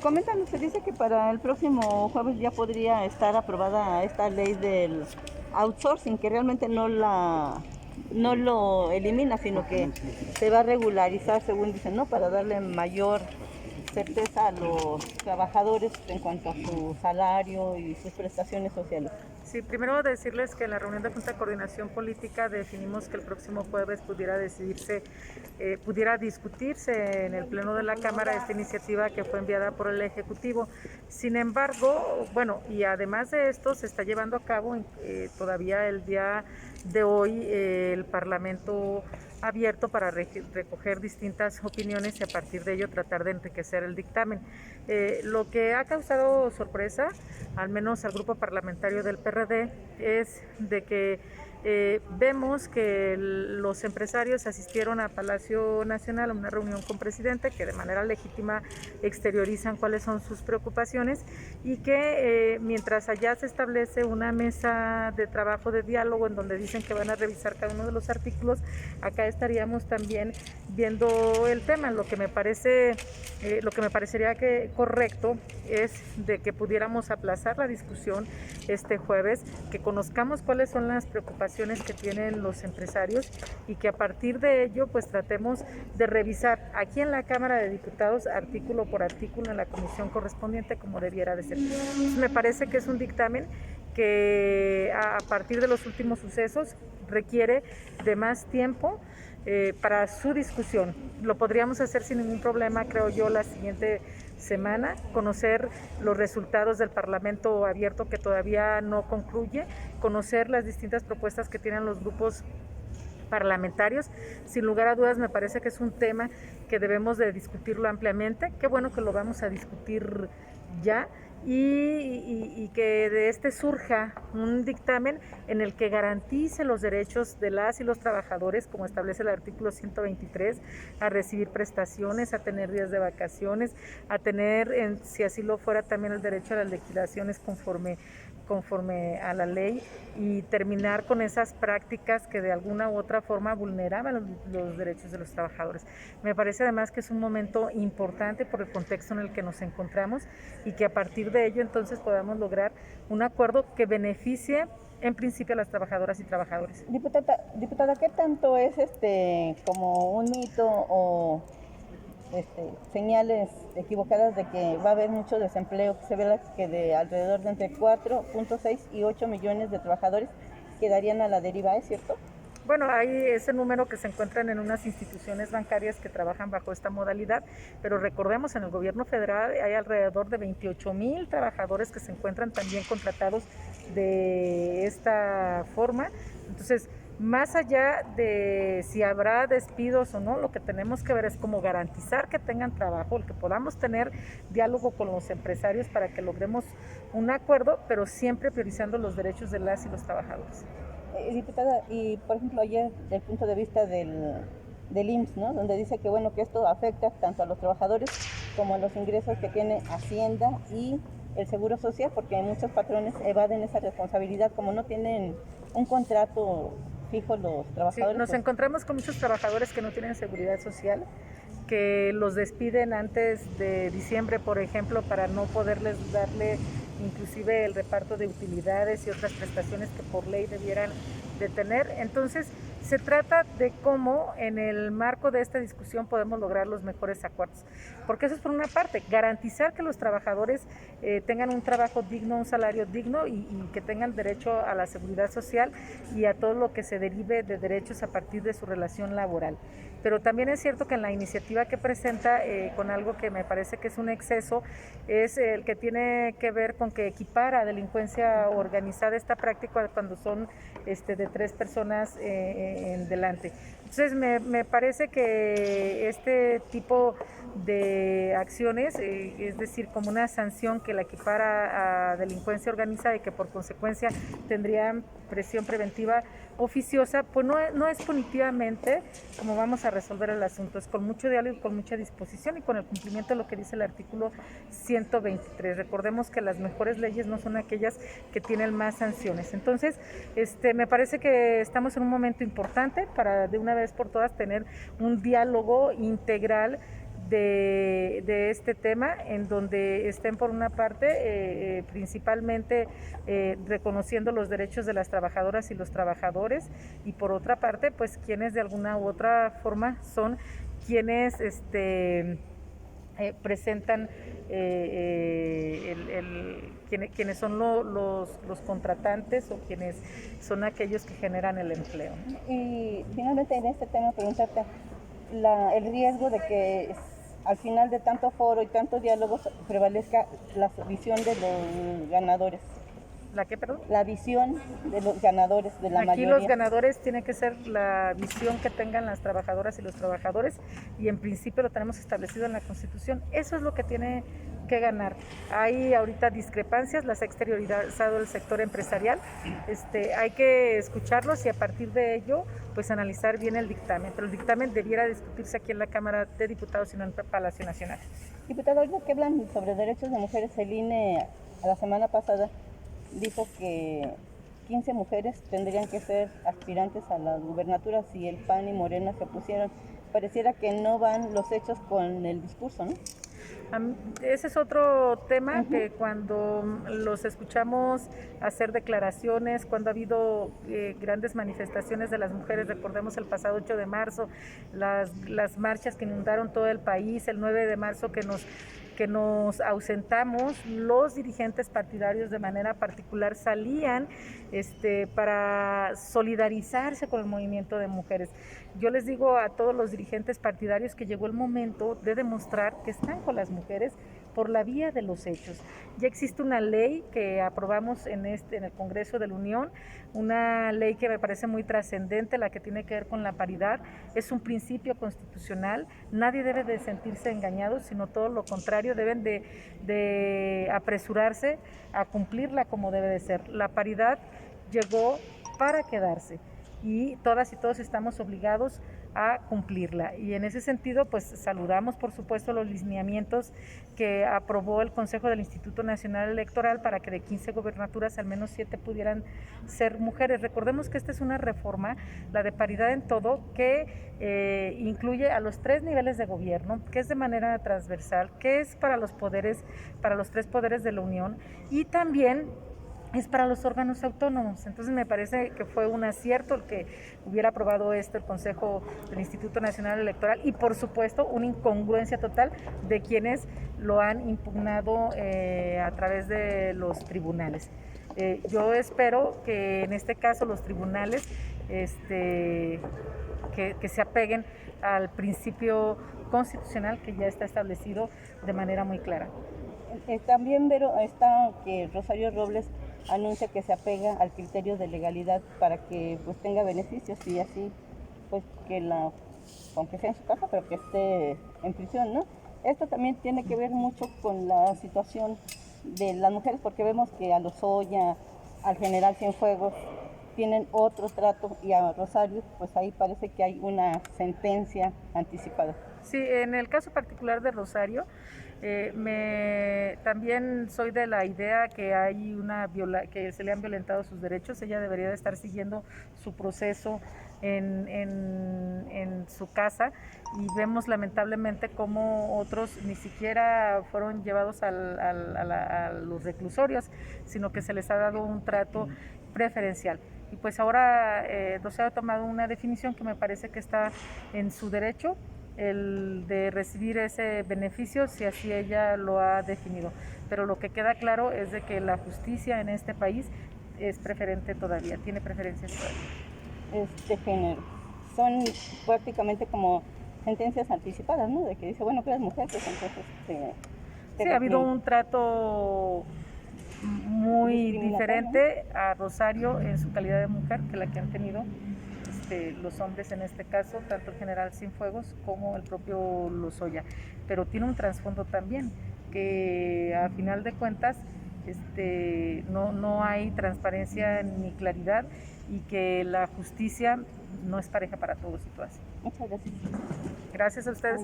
Coméntanos, se dice que para el próximo jueves ya podría estar aprobada esta ley del outsourcing, que realmente no lo elimina, sino que se va a regularizar, según dicen, ¿no? Para darle mayor certeza a los trabajadores en cuanto a su salario y sus prestaciones sociales. Sí, primero decirles que en la reunión de Junta de Coordinación Política definimos que el próximo jueves pudiera discutirse en el Pleno de la Cámara esta iniciativa que fue enviada por el Ejecutivo. Sin embargo, bueno, y además de esto se está llevando a cabo todavía el día de hoy el Parlamento abierto para recoger distintas opiniones y a partir de ello tratar de enriquecer el dictamen. Lo que ha causado sorpresa, al menos al grupo parlamentario del PRD, es de que vemos que los empresarios asistieron a Palacio Nacional a una reunión con presidente que de manera legítima exteriorizan cuáles son sus preocupaciones y que mientras allá se establece una mesa de trabajo de diálogo en donde dicen que van a revisar cada uno de los artículos, acá estaríamos también viendo el tema. Lo que me parecería que correcto es de que pudiéramos aplazar la discusión este jueves, que conozcamos cuáles son las preocupaciones que tienen los empresarios y que a partir de ello pues tratemos de revisar aquí en la Cámara de Diputados artículo por artículo en la comisión correspondiente como debiera de ser. Entonces, me parece que es un dictamen que a partir de los últimos sucesos requiere de más tiempo para su discusión. Lo podríamos hacer sin ningún problema, creo yo, la siguiente semana, conocer los resultados del Parlamento abierto que todavía no concluye, conocer las distintas propuestas que tienen los grupos parlamentarios. Sin lugar a dudas me parece que es un tema que debemos de discutirlo ampliamente. Qué bueno que lo vamos a discutir ya y que de este surja un dictamen en el que garantice los derechos de las y los trabajadores, como establece el artículo 123, a recibir prestaciones, a tener días de vacaciones, a tener, si así lo fuera, también el derecho a las liquidaciones conforme a la ley y terminar con esas prácticas que de alguna u otra forma vulneraban los derechos de los trabajadores. Me parece además que es un momento importante por el contexto en el que nos encontramos y que a partir de ello entonces podamos lograr un acuerdo que beneficie en principio a las trabajadoras y trabajadores. Diputada, ¿qué tanto es como un mito o señales equivocadas de que va a haber mucho desempleo? Se ve que de alrededor de entre 4.6 y 8 millones de trabajadores quedarían a la deriva, ¿es cierto? Bueno, hay ese número que se encuentran en unas instituciones bancarias que trabajan bajo esta modalidad, pero recordemos, en el gobierno federal hay alrededor de 28,000 trabajadores que se encuentran también contratados de esta forma. Entonces, más allá de si habrá despidos o no, lo que tenemos que ver es cómo garantizar que tengan trabajo, el que podamos tener diálogo con los empresarios para que logremos un acuerdo, pero siempre priorizando los derechos de las y los trabajadores. Diputada, y por ejemplo ayer del punto de vista del IMSS, ¿no? Donde dice que bueno, que esto afecta tanto a los trabajadores como a los ingresos que tiene Hacienda y el Seguro Social, porque muchos patrones evaden esa responsabilidad, como no tienen un contrato fijo los trabajadores. Sí, nos encontramos con muchos trabajadores que no tienen seguridad social, que los despiden antes de diciembre, por ejemplo, para no poderles darle inclusive el reparto de utilidades y otras prestaciones que por ley debieran de tener. Entonces, se trata de cómo en el marco de esta discusión podemos lograr los mejores acuerdos, porque eso es por una parte, garantizar que los trabajadores tengan un trabajo digno, un salario digno y que tengan derecho a la seguridad social y a todo lo que se derive de derechos a partir de su relación laboral. Pero también es cierto que en la iniciativa que presenta, con algo que me parece que es un exceso, es el que tiene que ver con que equipara delincuencia organizada esta práctica cuando son de 3 personas en delante. Entonces me parece que este tipo de acciones, es decir, como una sanción que la equipara a delincuencia organizada y que por consecuencia tendrían presión preventiva oficiosa, pues no es punitivamente como vamos a resolver el asunto, es con mucho diálogo y con mucha disposición y con el cumplimiento de lo que dice el artículo 123. Recordemos que las mejores leyes no son aquellas que tienen más sanciones. Entonces, me parece que estamos en un momento importante para de una vez por todas tener un diálogo integral de este tema, en donde estén por una parte principalmente reconociendo los derechos de las trabajadoras y los trabajadores, y por otra parte pues quienes de alguna u otra forma son quienes presentan quienes son los contratantes, o quienes son aquellos que generan el empleo. Y finalmente en este tema preguntarte el riesgo de que al final de tanto foro y tantos diálogos prevalezca la visión de los ganadores. ¿La qué, perdón? La visión de los ganadores, de la mayoría. Aquí los ganadores tiene que ser la visión que tengan las trabajadoras y los trabajadores, y en principio lo tenemos establecido en la Constitución. Eso es lo que tiene que ganar. Hay ahorita discrepancias, las ha exteriorizado el sector empresarial. Hay que escucharlos y a partir de ello pues analizar bien el dictamen, pero el dictamen debiera discutirse aquí en la Cámara de Diputados y no en el Palacio Nacional. Diputado, ahorita que hablan sobre derechos de mujeres, el INE a la semana pasada dijo que 15 mujeres tendrían que ser aspirantes a las gubernaturas si el PAN y Morena se opusieran. Pareciera que no van los hechos con el discurso, ¿no? Ese es otro tema que cuando los escuchamos hacer declaraciones, cuando ha habido grandes manifestaciones de las mujeres, recordemos el pasado 8 de marzo, las marchas que inundaron todo el país, el 9 de marzo que nos ausentamos, los dirigentes partidarios de manera particular salían para solidarizarse con el movimiento de mujeres. Yo les digo a todos los dirigentes partidarios que llegó el momento de demostrar que están con las mujeres por la vía de los hechos. Ya existe una ley que aprobamos en el Congreso de la Unión, una ley que me parece muy trascendente, la que tiene que ver con la paridad. Es un principio constitucional, nadie debe de sentirse engañado, sino todo lo contrario, deben de apresurarse a cumplirla como debe de ser. La paridad llegó para quedarse y todas y todos estamos obligados a cumplirla, y en ese sentido pues saludamos por supuesto los lineamientos que aprobó el Consejo del Instituto Nacional Electoral para que de 15 gobernaturas al menos 7 pudieran ser mujeres. Recordemos que esta es una reforma, la de paridad en todo, que incluye a los 3 niveles de gobierno, que es de manera transversal, que es para los poderes, para los 3 poderes de la Unión, y también es para los órganos autónomos. Entonces me parece que fue un acierto el que hubiera aprobado el Consejo del Instituto Nacional Electoral, y por supuesto una incongruencia total de quienes lo han impugnado a través de los tribunales. Yo espero que en este caso los tribunales que se apeguen al principio constitucional que ya está establecido de manera muy clara. También está que Rosario Robles anuncia que se apega al criterio de legalidad para que pues tenga beneficios, y así pues aunque sea en su casa, pero que esté en prisión, ¿no? Esto también tiene que ver mucho con la situación de las mujeres, porque vemos que a Lozoya, al general Cienfuegos tienen otro trato, y a Rosario pues ahí parece que hay una sentencia anticipada. Sí, en el caso particular de Rosario, también soy de la idea que hay que se le han violentado sus derechos. Ella debería de estar siguiendo su proceso en su casa, y vemos lamentablemente cómo otros ni siquiera fueron llevados a los reclusorios, sino que se les ha dado un trato preferencial. Y pues ahora Rosario ha tomado una definición que me parece que está en su derecho, el de recibir ese beneficio, si así ella lo ha definido. Pero lo que queda claro es de que la justicia en este país es preferente todavía, tiene preferencias todavía. Este género. Son prácticamente como sentencias anticipadas, ¿no? De que dice, bueno, que eres mujer, pues entonces sí, ha habido un trato muy diferente a Rosario en su calidad de mujer que la que han tenido los hombres, en este caso, tanto el general Cienfuegos como el propio Lozoya. Pero tiene un trasfondo también, que a final de cuentas no hay transparencia ni claridad, y que la justicia no es pareja para todos y todas. Muchas gracias. Gracias a ustedes.